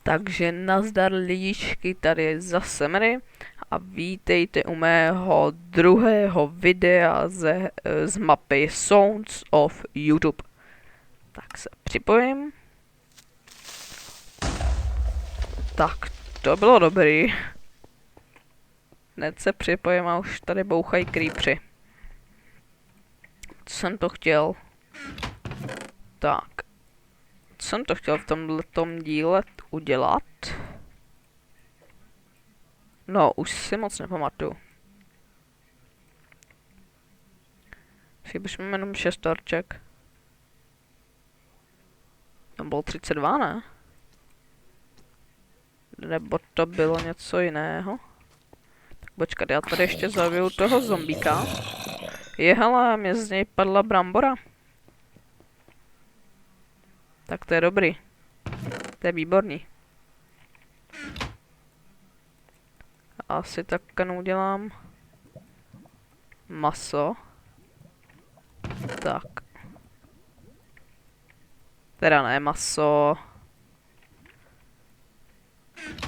Takže nazdar lidičky, tady je zase Mary a vítejte u mého druhého videa z mapy Sounds of YouTube. Tak se připojím. Tak, to bylo dobrý. Hned se připojím a už tady bouchají creepři. Co jsem to chtěl? Tak. Co jsem to chtěl v tomhletom díle udělat? No, už si moc nepamatuju. Přibližme jenom 6 torček. Tam bylo 32, ne? Nebo to bylo něco jiného? Tak počkat, já tady ještě zabiju toho zombíka. Je, hele, mě z něj padla brambora. Tak to je dobrý. To je výborný. Asi tak udělám maso. Tak. Teda ne maso.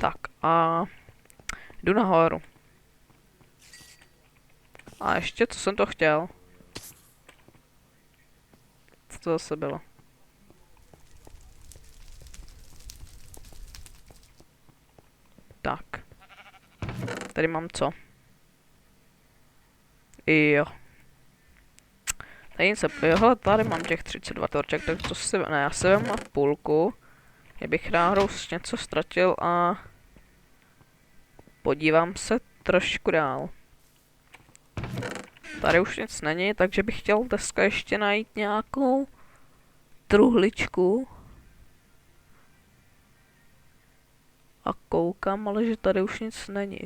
Tak a jdu nahoru. A ještě, co jsem to chtěl? Co to zase bylo? Tak. Tady mám co? Jo. Tady nic se... Johle, tady mám těch 32 torček, tak to si... Ne, já si vemu na půlku. Já bych náhodou něco ztratil a... Podívám se trošku dál. Tady už nic není, takže bych chtěl dneska ještě najít nějakou... truhličku. A koukám, ale že tady už nic není.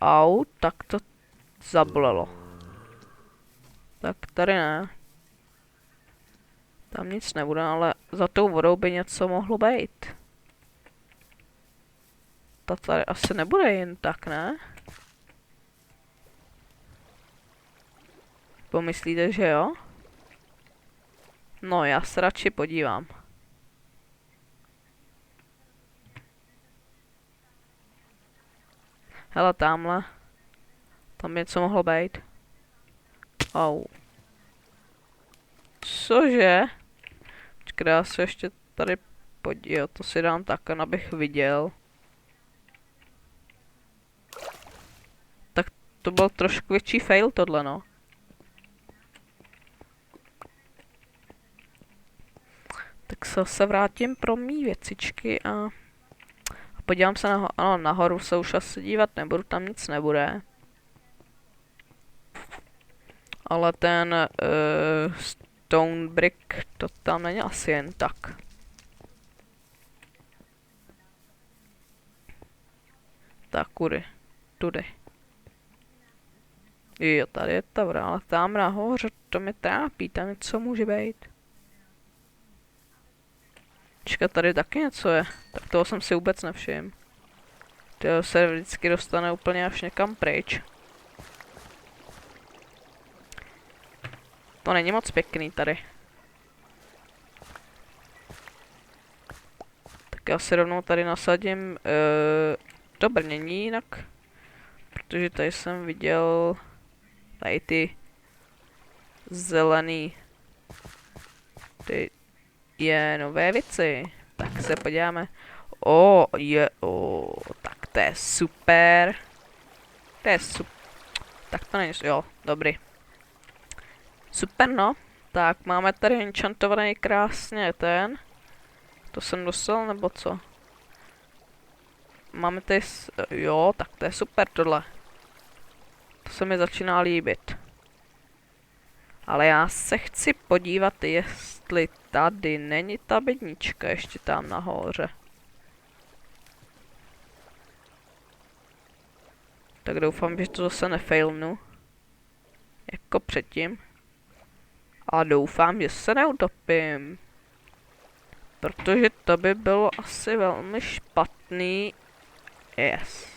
Au, tak to zabolelo. Tak tady ne. Tam nic nebude, ale za tou vodou by něco mohlo být. Ta tady asi nebude jen tak, ne? Pomyslíte, že jo? No, já se radši podívám. Hele, tamhle. Tam by něco mohlo být. Au. Cože? Počkej, já se ještě tady podívám, to si dám tak, abych viděl. Tak to byl trošku větší fail tohle, no. Tak se vrátím pro mý věcičky a podívám se ano, nahoru se už asi dívat nebudu, tam nic nebude. Ale ten stone brick, to tam není asi jen tak. Tak kudy? Tudy. Jo, tady je ta vrá, ale tam nahoře, to mě trápí, tam něco může být. Počkat, tady taky něco je. Tak toho jsem si vůbec nevšiml. To se vždycky dostane úplně až někam pryč. To není moc pěkný tady. Tak já si rovnou tady nasadím to brnění jinak. Protože tady jsem viděl tady ty zelený ty je nové věci. Tak se podíváme. Tak to je super. To je super. Tak to není, jo, dobrý. Super, no. Tak, máme tady enchantovaný krásně ten. To jsem dostal, nebo co? Máme tady, jo, tak to je super tohle. To se mi začíná líbit. Ale já se chci podívat, jestli tady není ta bednička ještě tam nahoře. Tak doufám, že to zase nefailnu. Jako předtím. A doufám, že se neutopím. Protože to by bylo asi velmi špatný. Yes.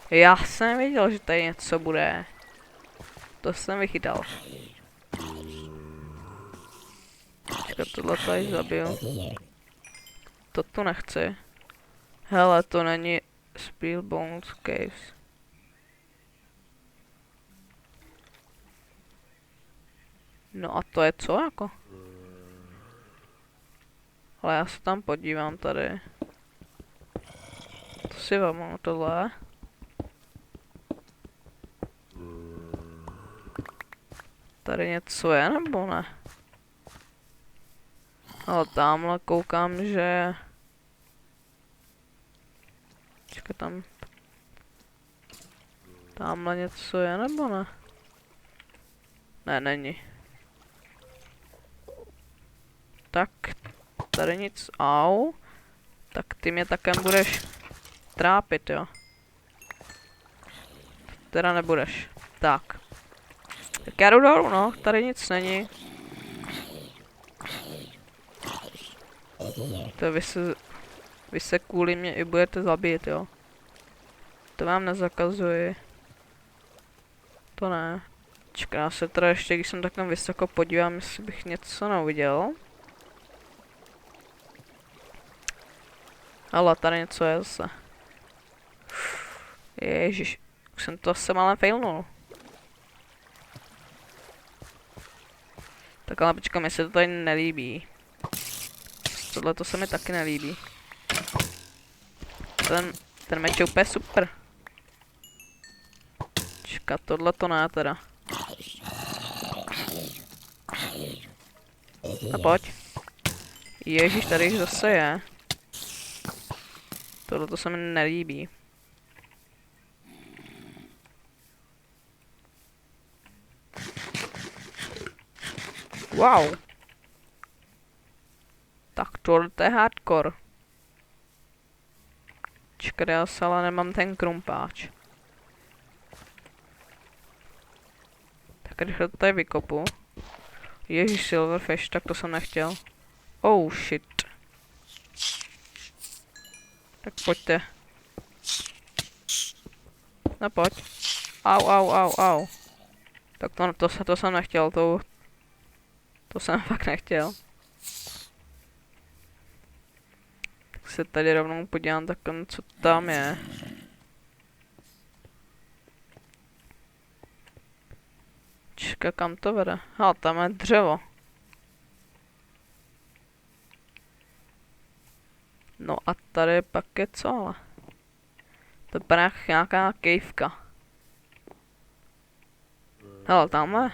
Já jsem věděl, že tady něco bude. To jsem vychytal. Tohle tady zabiju. to tu nechci. Hele, to není Spielbones Caves. No a to je co jako? Ale já se tam podívám tady. To si vemu tohle. Tady něco je nebo ne? Ale tamhle koukám, že... Počkej tam. Tamhle něco je nebo ne? Ne, není. Tak, tady nic, au. Tak ty mě také budeš trápit, jo. Teda nebudeš. Tak. Tak já jdu dolů, no, tady nic není. To vy se kvůli mě i budete zabít, jo. To vám nezakazuji. To ne. Čeká, já se teda ještě, když jsem takhle vysoko podívám, jestli bych něco neuviděl. Ale tady něco je zase. Ježiš, už jsem to asi málem failnul. Tak ale počkám, mi se to tady nelíbí. Tohle to se mi taky nelíbí. Ten meč je úplně super. Čeká, tohle to ne teda. A pojď. Ježíš, tady jich zase je. Tohle to se mi nelíbí. Wow. Tak tohle je hardcore. Čekaj, já se ale nemám ten krumpáč. Tak rychle to tady vykopu. Ježíš, silverfish, tak to jsem nechtěl. Oh shit. Tak pojďte. No pojď. Au, au, au, au. Tak to jsem nechtěl, to jsem fakt nechtěl. Tak se tady rovnou podívám tak, co tam je. Čeká, kam to vede? Ha, tam je dřevo. No a tady pak je co ale? To je prach nějaká kejvka. Hele, tamhle.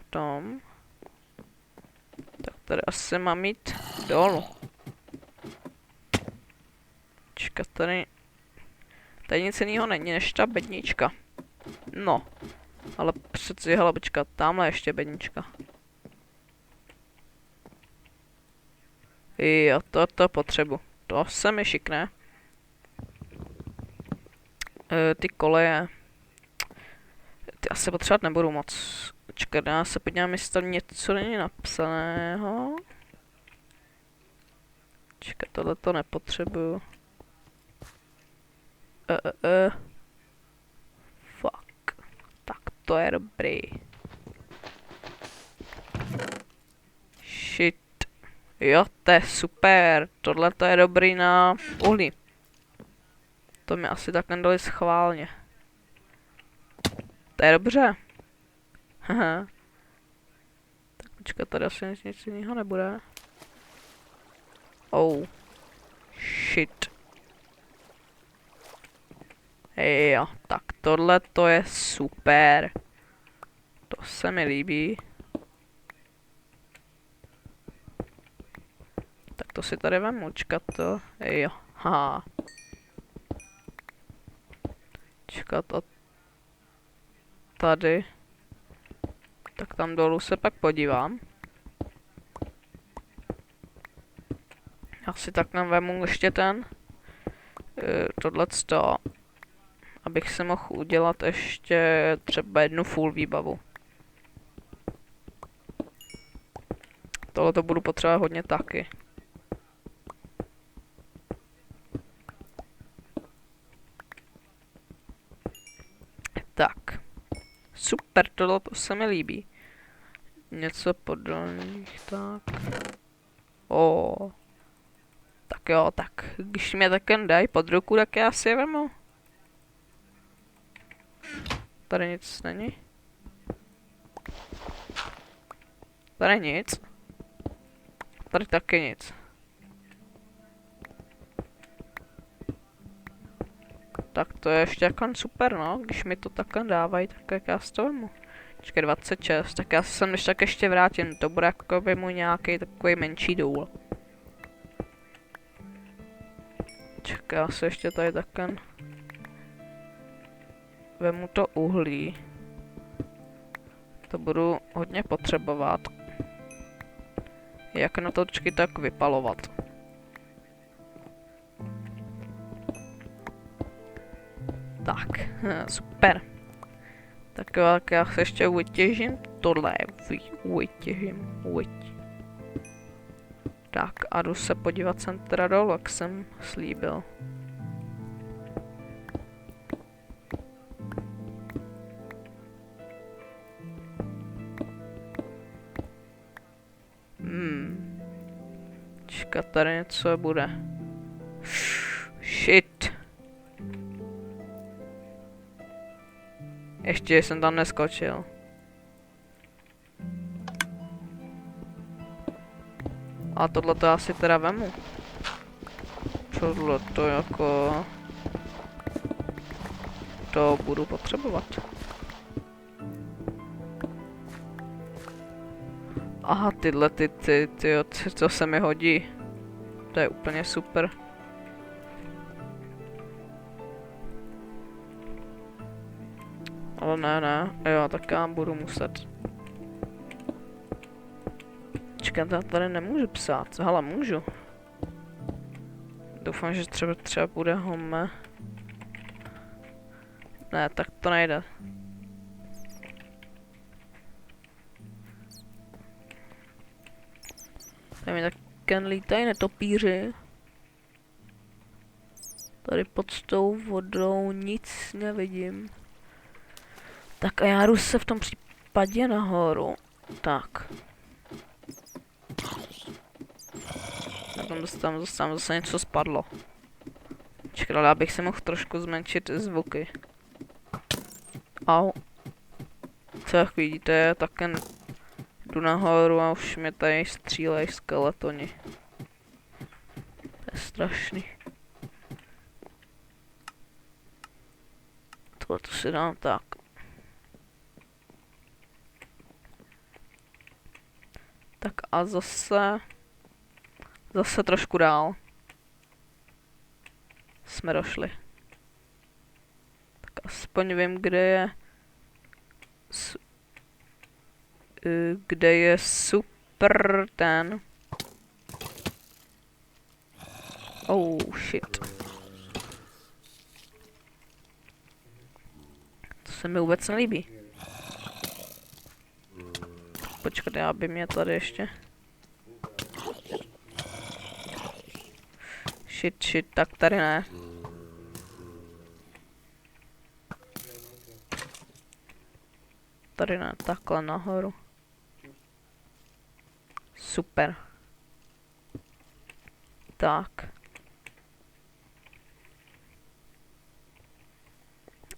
Tom. Tak tady asi mám jít dolů. Čekat tady. Tady nic jiného není než ta bednička. No. Ale přeci, hele, počkat, tamhle ještě bednička. Jo, to potřebu. To se mi šikne. Ty koleje. Ty asi potřebovat nebudu moc. Čekat, já se podívám, jestli tam něco není napsaného. Čekat, tohle to nepotřebuju. Fuck. Tak to je dobrý. Shit. Jo, to je super. Tohle to je dobrý na uhlí. To mi asi tak nedali schválně. To je dobře. Haha. Tak počkat, tady asi nic jiného nebude. Oh. Shit. Jo, tak tohle to je super. To se mi líbí. Tak to si tady vemu, čekat to. Jo, haha. Čekat to tady. Tak tam dolů se pak podívám. Já si takhle vemu ještě ten. Tohleto. Abych se mohl udělat ještě třeba jednu full výbavu. Tohle to budu potřebovat hodně taky. Tak. Super, tohle to se mi líbí. Něco podolních, tak. Tak jo, tak když mě taken dají pod ruku, tak já si je vemu. Tady nic není. Tady nic. Tady taky nic. Tak to je ještě jako super, no. Když mi to takhle dávají, tak jak já si to vemu. Počkej, 26, tak já se sem když tak ještě vrátím. To bude jako by můj nějaký takový menší důl. Čekaj, já se ještě tady takhle vemu to uhlí. To budu hodně potřebovat. Jak na to tak vypalovat. Tak, super. Tak jo, tak já se ještě vytěžím tohle. Vytěžím. Tak a jdu se podívat sem teda dolů, jak jsem slíbil. Čekat, tady něco bude. Shit. Ještě jsem tam neskočil. A tohle to asi teda vemu. Tohle to jako... To budu potřebovat. Aha, tyhle co se mi hodí. To je úplně super. Ale ne, jo, tak já budu muset. Čekat, já tady nemůžu psát, hele, můžu. Doufám, že třeba bude home. Ne, tak to nejde. Tady mi tak lítají netopíři. Tady pod tou vodou nic nevidím. Tak a já jdu se v tom případě nahoru. Tak. Tam zase něco spadlo. Čekaj, ale abych se mohl trošku zmenšit zvuky. Au. Co jak vidíte, tak jen jdu nahoru a už mě tady střílejí skeletoni. To je strašný. Tohle to si dám tak. Tak a zase trošku dál. Jsme došli. Tak aspoň vím, kde je super ten. Oh shit. To se mi vůbec nelíbí. Počkat, já by mě tady ještě. Shit, tak tady ne. Tady ne, takhle nahoru. Super. Tak.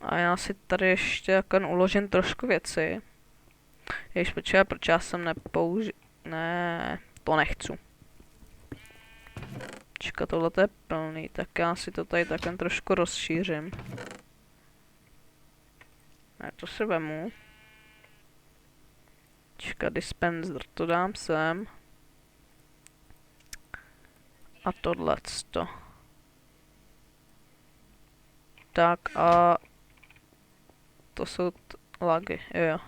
A já si tady ještě jako uložím trošku věci. Jež počkej, proč já jsem nepoužil. Ne, to nechci. Čeká, tohle je plný, tak já si to tady takhle trošku rozšířím. Ne, to si vemu. Čeká, dispenser, to dám sem. A tohleto. Tak a... To jsou lagy, jo.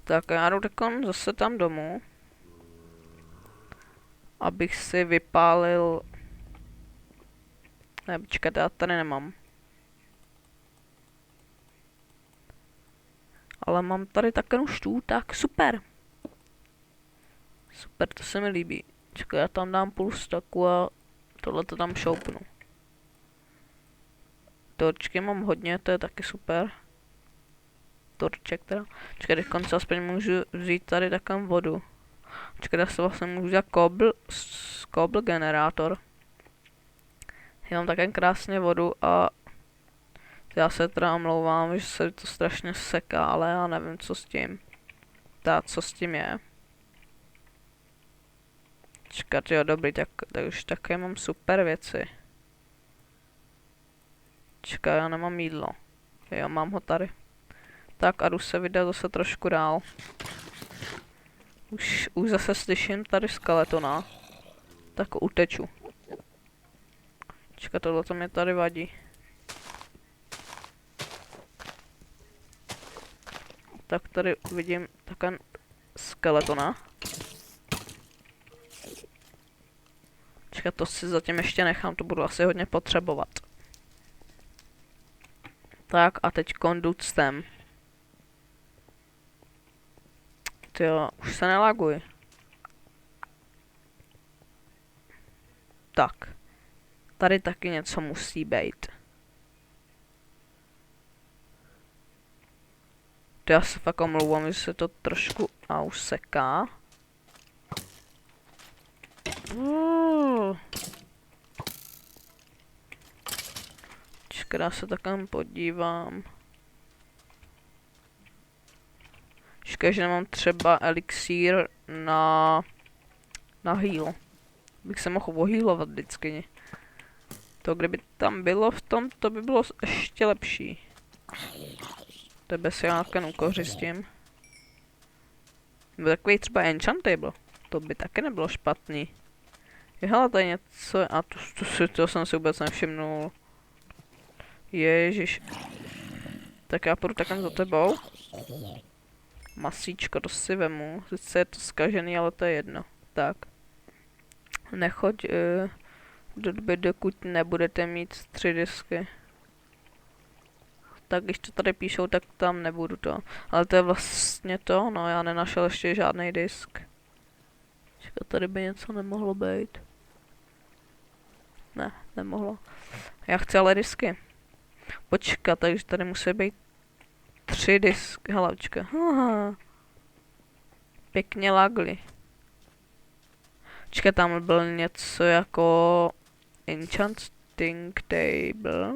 Tak a já jdu zase tam domů. Abych si vypálil... Ne, počkat, já tady nemám. Ale mám tady takovou štů, tak super. Super, to se mi líbí. Čekaj, já tam dám půl staku a tohle to tam šoupnu. Torčky mám hodně, to je taky super. Torček teda. Čekaj, dokonce aspoň můžu vzít tady takovou vodu. Čekaj, já se vlastně můžu dělat kobl generátor. Já mám také krásně vodu a já se teda omlouvám, že se to strašně seká, ale já nevím, co s tím. Co s tím je. Čekat, jo, dobrý, tak už také mám super věci. Čekaj, já nemám jídlo. Jo, mám ho tady. Tak a jdu se vydat zase trošku dál. Už zase slyším tady skeletona. Tak uteču. Čekat, tohle to mě tady vadí. Tak tady vidím také skeletona. Čekat, to si zatím ještě nechám, to budu asi hodně potřebovat. Tak a teď konductem. Tyjo, už se nelaguj. Tak. Tady taky něco musí být. To já se fakt omlouvám, že se to trošku seká. Čekaj, já se takhle podívám. Čekaj, že nemám třeba elixír na heal. Bych se mohl ohýlovat vždycky. To kdyby tam bylo v tom, to by bylo ještě lepší. Tebe si já ukořistím. Byl takový třeba enchantable. To by taky nebylo špatný. Je, hele, tady něco, a to jsem si vůbec nevšimnul. Ježiš. Tak já půjdu takhle za tebou. Masíčko, to si vemu. Sice je to zkažený, ale to je jedno. Tak. Nechoď do doby, dokud nebudete mít 3 disky. Tak když to tady píšou, tak tam nebudu to. Ale to je vlastně to, no já nenašel ještě žádný disk. Čekat, tady by něco nemohlo být. Ne, nemohlo. Já chci ale disky. Počkat, takže tady musí být 3 disky. Hlavčka. Pěkně lagly. Čekat, tam byl něco jako enchanting table.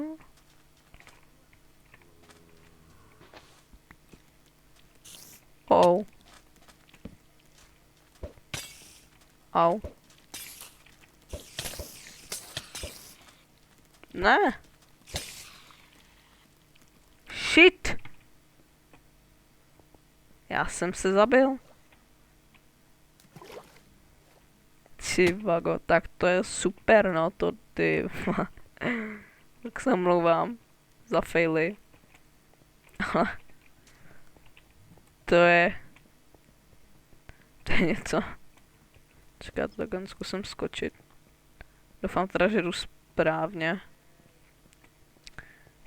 Oh. Au. Ne. Shit. Já jsem se zabil. Ty vago, tak to je super, no to ty. Tak se omlouvám za faily. To je něco. Čekat, tak zkusím skočit. Doufám teda, že jdu správně.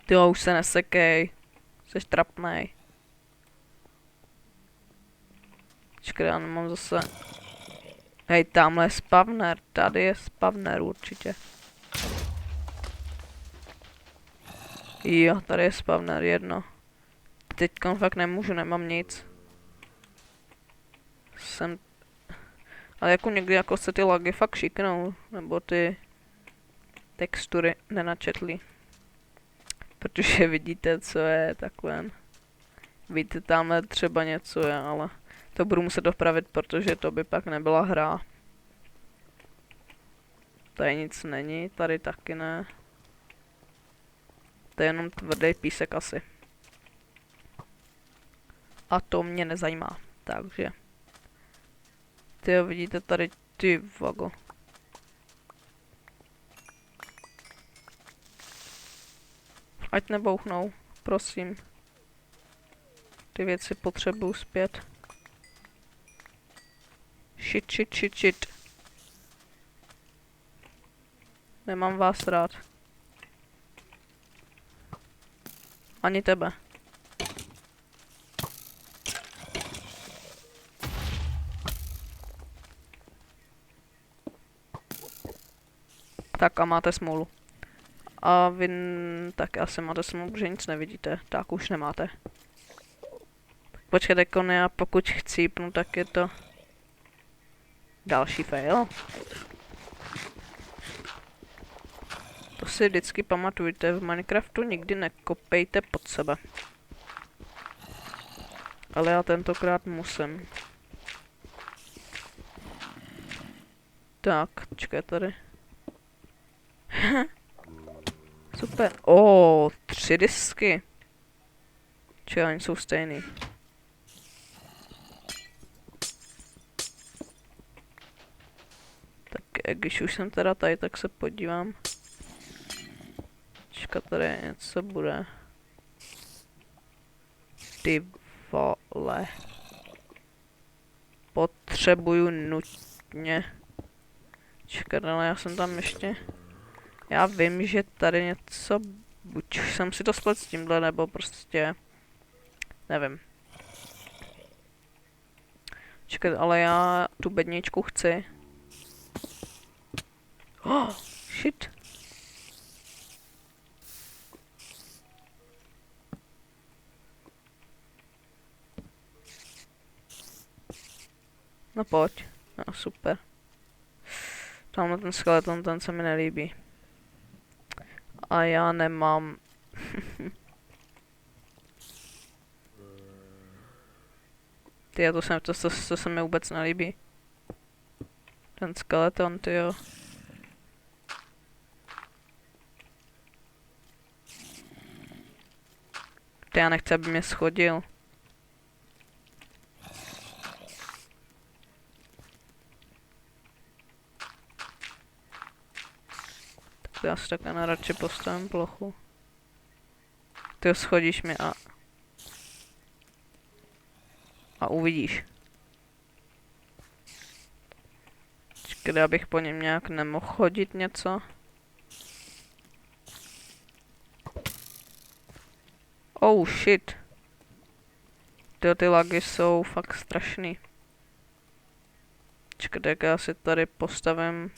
Tyjo, už se nesekej. Jseš trapnej. Čekaj, já nemám zase. Hej, tamhle je spawner. Tady je spawner určitě. Jo, tady je spawner, jedno. Teďkon fakt nemůžu, nemám nic. Ale jako někdy jako se ty lagy fakt šiknou, nebo ty textury nenačetly. Protože vidíte, co je takhle. Víte, tamhle třeba něco je, ale to budu muset dopravit, protože to by pak nebyla hra. Tady nic není, tady taky ne. To je jenom tvrdý písek asi. A to mě nezajímá, takže. Tyjo, vidíte tady, ty vago. Ať nebouchnou, prosím. Ty věci potřebuju zpět. Shit. Nemám vás rád. Ani tebe. Tak a máte smůlu. A vy tak asi máte smůlu, že nic nevidíte. Tak už nemáte. Počkejte, kony, a pokud chcípnu, tak je to další fail. To si vždycky pamatujte, v Minecraftu nikdy nekopejte pod sebe. Ale já tentokrát musím. Tak, čekaj tady. Super. O, 3 disky. Čekaj, oni jsou stejný. Tak když už jsem teda tady, tak se podívám. Čekaj, tady něco bude. Ty vole. Potřebuju nutně. Čekaj, ale já jsem tam ještě... Já vím, že tady něco... Buď jsem si to splet s tímhle, nebo prostě... Nevím. Čekaj, ale já tu bedničku chci. Oh, shit. No pojď. No super. Tamhle ten skeleton, ten se mi nelíbí. A já nemám... Ty, to se mi vůbec nelíbí. Ten skeleton, tyjo. Ty, já nechci, aby mě schodil. Tak já si takhle na radši postavím plochu. Ty schodíš mi a uvidíš. Čekaj, abych po něm nějak nemohl chodit něco. Oh shit. Ty lagy jsou fakt strašný. Čekaj, tak já si tady postavím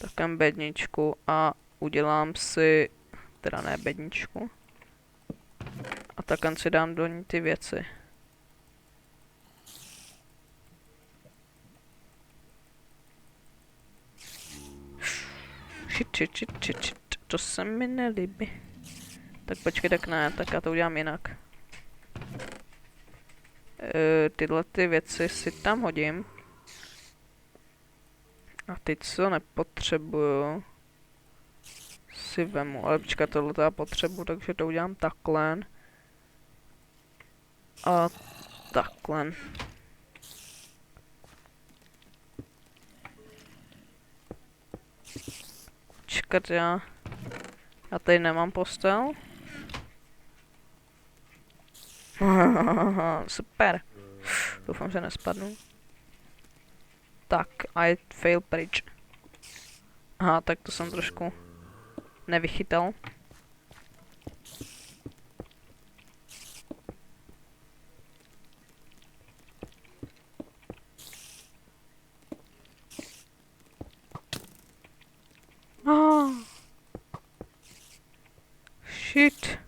takovém bedničku a udělám si, teda ne bedničku. A takhle si dám do ní ty věci. Shit, to se mi nelíbí. Tak počkej, tak ne, tak já to udělám jinak. Tyhle ty věci si tam hodím. A ty, co nepotřebuju, si vemu. Ale počkat, tohle já potřebuju, takže to udělám takhle. A takhle. Počkat, já tady nemám postel. Super. Doufám, že nespadnu. Tak, I fail bridge. Aha, tak to jsem trošku nevychytal. Shit.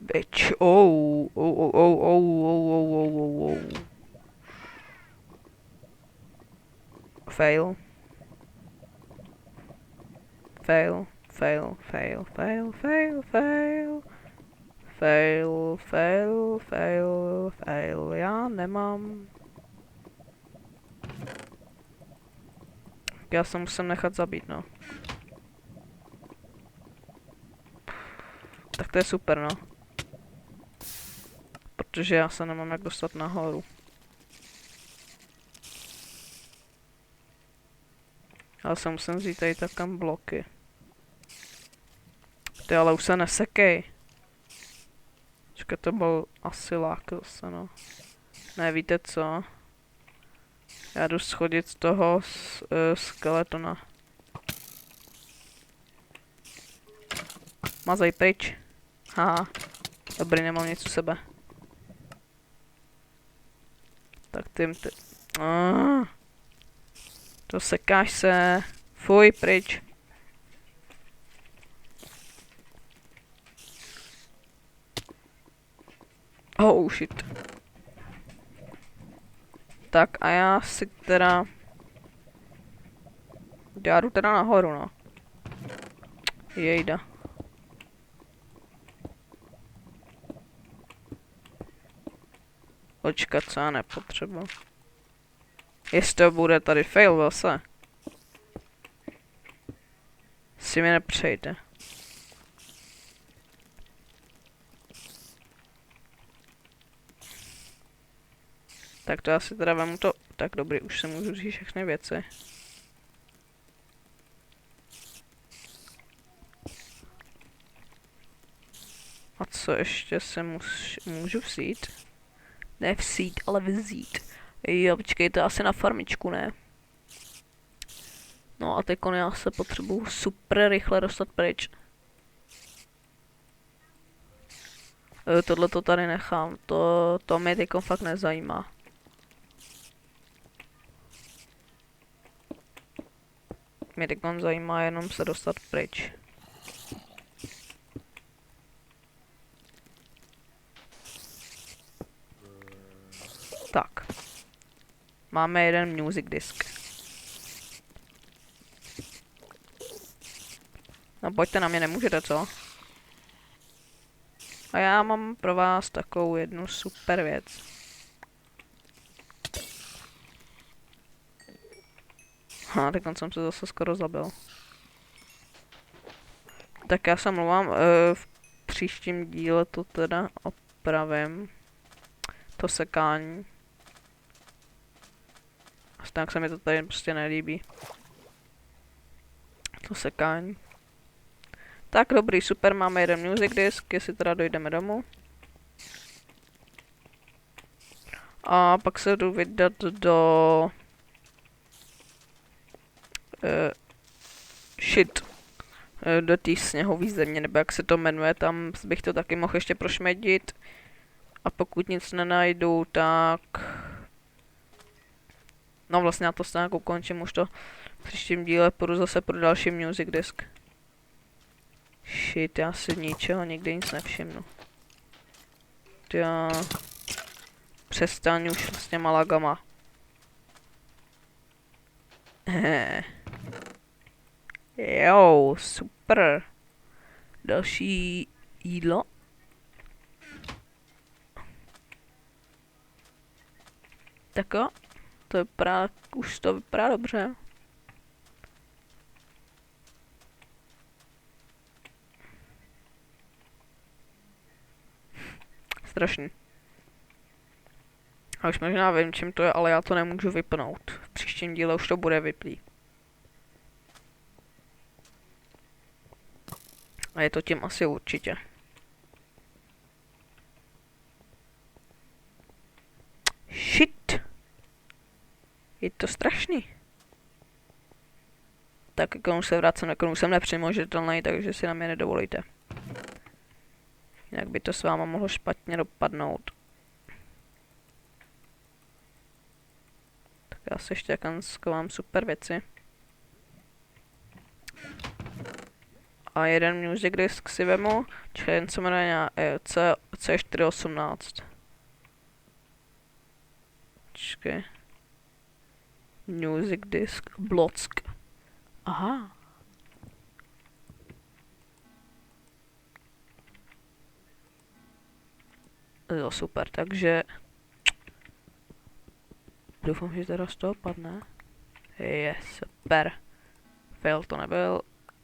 Bitch. Oh. Fail. Fail. Já nemám. Já se musím nechat zabít, no. Tak to je super, no. Protože já se nemám jak dostat nahoru. Ale se musím vzít tady takam bloky. Ty ale už se nesekej. Počkej, to byl asi lák zase, no. Ne, víte co? Já jdu schodit z toho skeletona. Mazej pryč. Haha. Dobrý, nemám nic u sebe. Tak tím ty... To sekáš se. Fuj, pryč. Oh shit. Tak a já si teda... Já jdu teda nahoru, no. Jejda. Počkat, co já nepotřebuji. Jestli to bude tady fail zase. Si mi nepřejde. Tak to já si teda vemu to... Tak dobrý, už se můžu říct všechny věci. A co ještě se můžu vzít? Ne vzít, ale vzít. Jo, počkej, to je asi na farmičku, ne? No a teď já se potřebuju super rychle dostat pryč. Tohle to tady nechám, to mě teď fakt nezajímá. Mě teď zajímá jenom se dostat pryč. Tak. Máme jeden music disk. No pojďte na mě, nemůžete, co? A já mám pro vás takovou jednu super věc. Teď jsem se zase skoro zabil. Tak já se mluvám, v příštím díle to teda opravím. To sekání. Tak se mi to tady prostě nelíbí. To sekání. Tak dobrý, super, máme jeden music disk, jestli teda dojdeme domů. A pak se jdu vydat do... do té sněhové země, nebo jak se to jmenuje, tam bych to taky mohl ještě prošmedit. A pokud nic nenajdu, tak... No vlastně já to snad ukončím, už to v příštím díle půjdu zase pro další music disk. Shit, já si ničeho nikdy nic nevšimnu. Já... Přestaň už s těma lagama. Jo, super. Další jídlo. Tak jo, to vypadá, už to vypadá dobře. Strašný. A už možná vím, čím to je, ale já to nemůžu vypnout. V příštím díle už to bude vyplý. A je to tím asi určitě. Shit. Je to strašný. Tak k se vracím, k jsem nepřemožitelný, takže si na mě nedovolíte. Jinak by to s váma mohlo špatně dopadnout. Tak já se ještě skovám super věci. A jeden music disk si vemu, jen se jmenuje C418. Počkej. Music disk Block. Aha. Jo, super, takže... Doufám, že teda z toho padne. Je, super. Fail to nebyl.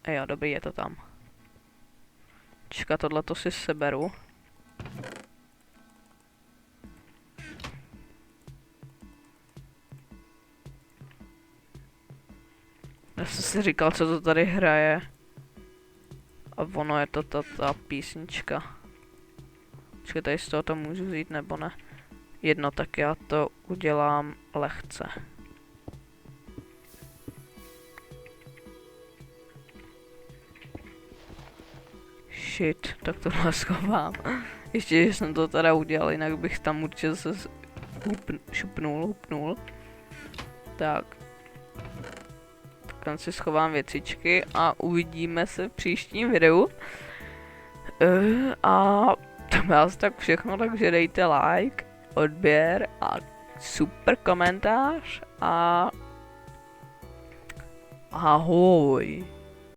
Jo, dobrý, je to tam. Čeká, tohleto si seberu. Já jsem si říkal, co to tady hraje. A ono je to ta písnička. Počkej, tady z toho to můžu vzít, nebo ne? Jedno, tak já to udělám lehce. Shit, tak tohle schovám. Ještě, že jsem to teda udělal, jinak bych tam určitě se hupnul. Tak. Tam si schovám věcičky a uvidíme se v příštím videu. A to je asi tak všechno, takže dejte like, odběr a super komentář a ahoj.